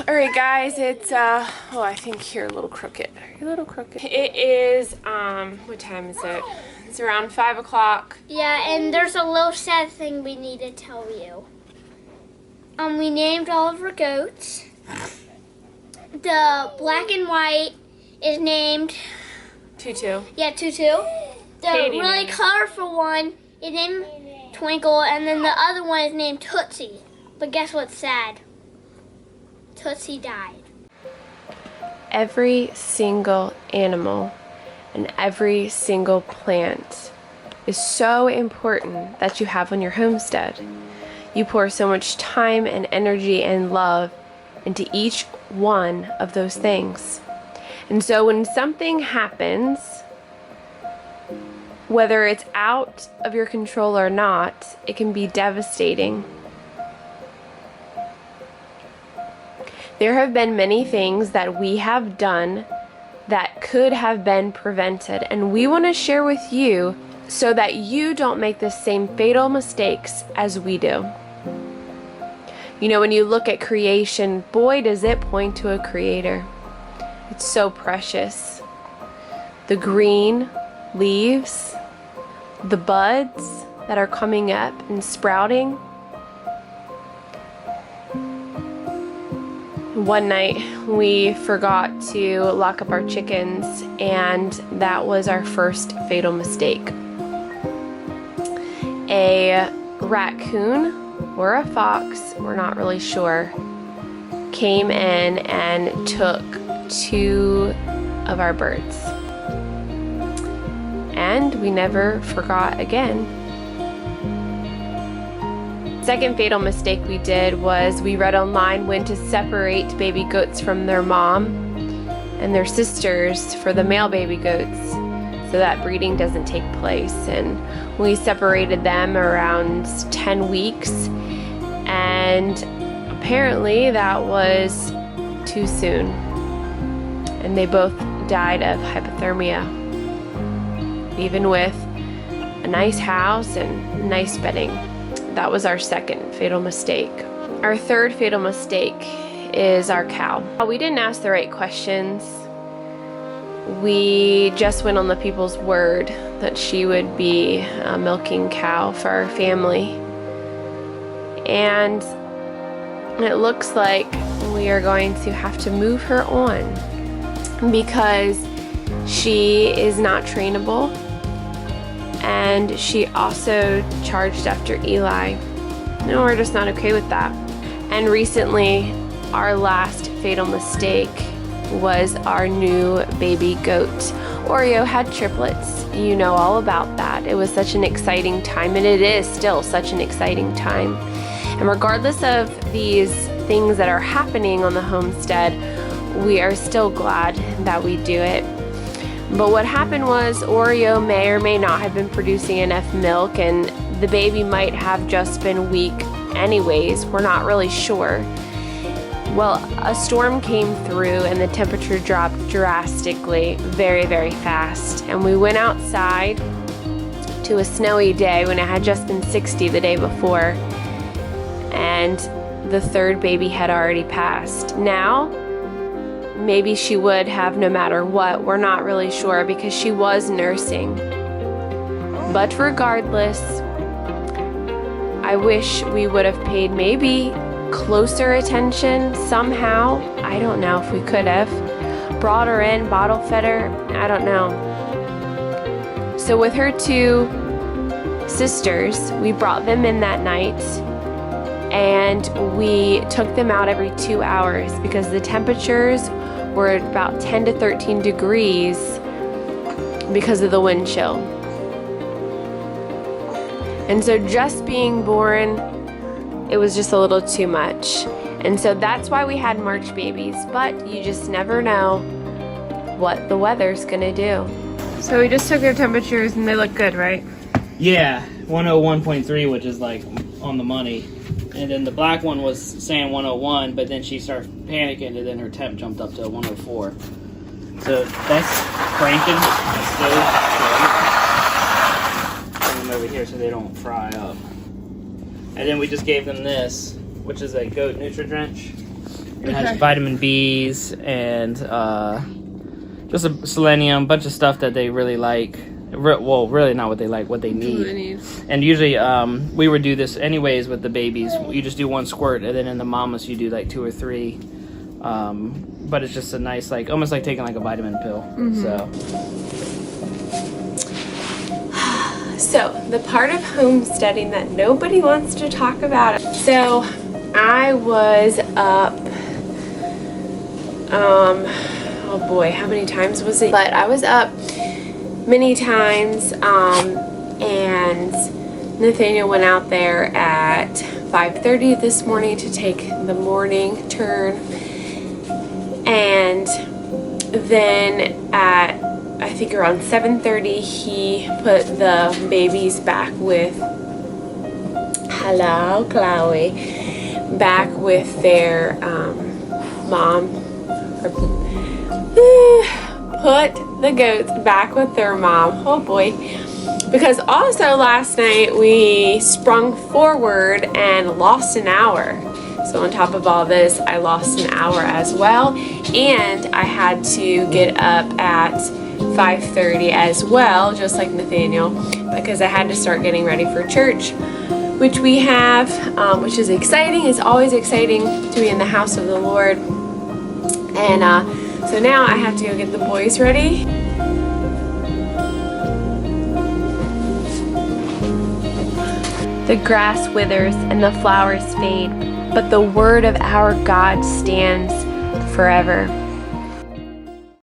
Alright guys, it's oh, I think you're a little crooked. You're a little crooked. It is what time is it? It's around 5 o'clock. Yeah, and there's a little sad thing we need to tell you. We named all of our goats. The black and white is named Tutu. Yeah, Tutu. The Katie really named. colorful one is named Twinkle, and then the other one is named Tootsie. But guess what's sad? Tootsie died. Every single animal and every single plant is so important that you have on your homestead. You pour so much time and energy and love into each one of those things. And so when something happens, whether it's out of your control or not, it can be devastating. There have been many things that we have done that could have been prevented, and we want to share with you so that you don't make the same fatal mistakes as we do. You know, when you look at creation, boy, does it point to a creator. It's so precious. The green leaves, the buds that are coming up and sprouting. One night we forgot to lock up our chickens, and that was our first fatal mistake. A raccoon or a fox, we're not really sure, came in and took 2 of our birds. And we never forgot again. Second fatal mistake we did was we read online when to separate baby goats from their mom and their sisters for the male baby goats so that breeding doesn't take place. And we separated them around 10 weeks, and apparently that was too soon. And they both died of hypothermia, even with a nice house and nice bedding. That was our second fatal mistake. Our third fatal mistake is our cow. We didn't ask the right questions. We just went on the people's word that she would be a milking cow for our family. And it looks like we are going to have to move her on because she is not trainable. And she also charged after Eli. No, we're just not okay with that. And recently, our last fatal mistake was our new baby goat. Oreo had triplets. You know all about that. It was such an exciting time, and it is still such an exciting time. And regardless of these things that are happening on the homestead, we are still glad that we do it. But what happened was Oreo may or may not have been producing enough milk, and the baby might have just been weak anyways. We're not really sure. Well, a storm came through and the temperature dropped drastically, very, very fast. And we went outside to a snowy day when it had just been 60 the day before. And the third baby had already passed. Now, maybe she would have no matter what. We're not really sure because she was nursing. But regardless, I wish we would have paid maybe closer attention somehow. I don't know if we could have. Brought her in, bottle fed her, I don't know. So with her 2 sisters, we brought them in that night. And we took them out every 2 hours because the temperatures were about 10 to 13 degrees because of the wind chill. And so just being born, it was just a little too much. And so that's why we had March babies, but you just never know what the weather's gonna do. So we just took their temperatures and they look good, right? Yeah, 101.3, which is like on the money. And then the black one was saying 101, but then she started panicking, and then her temp jumped up to 104. So that's cranking. That's still bring them over here so they don't fry up. And then we just gave them this, which is a goat Nutri-Drench. It has vitamin B's and just a selenium, bunch of stuff that they really like. Well, really not what they like, what they need. And usually we would do this anyways with the babies. You just do 1 squirt, and then in the mamas you do like 2 or 3. But it's just a nice, like, almost like taking like a vitamin pill. So the part of homesteading that nobody wants to talk about. So I was up, oh boy, how many times was it? But I was up many times, and Nathaniel went out there at 5:30 this morning to take the morning turn, and then at I think around 7:30 he put the babies back with hello Chloe back with their mom, or put the goats back with their mom. Oh boy. Because also last night we sprung forward and lost an hour. So on top of all this, I lost an hour as well. And I had to get up at 5:30 as well, just like Nathaniel, because I had to start getting ready for church, which we have, which is exciting. It's always exciting to be in the house of the Lord. And so now I have to go get the boys ready. The grass withers and the flowers fade, but the word of our God stands forever.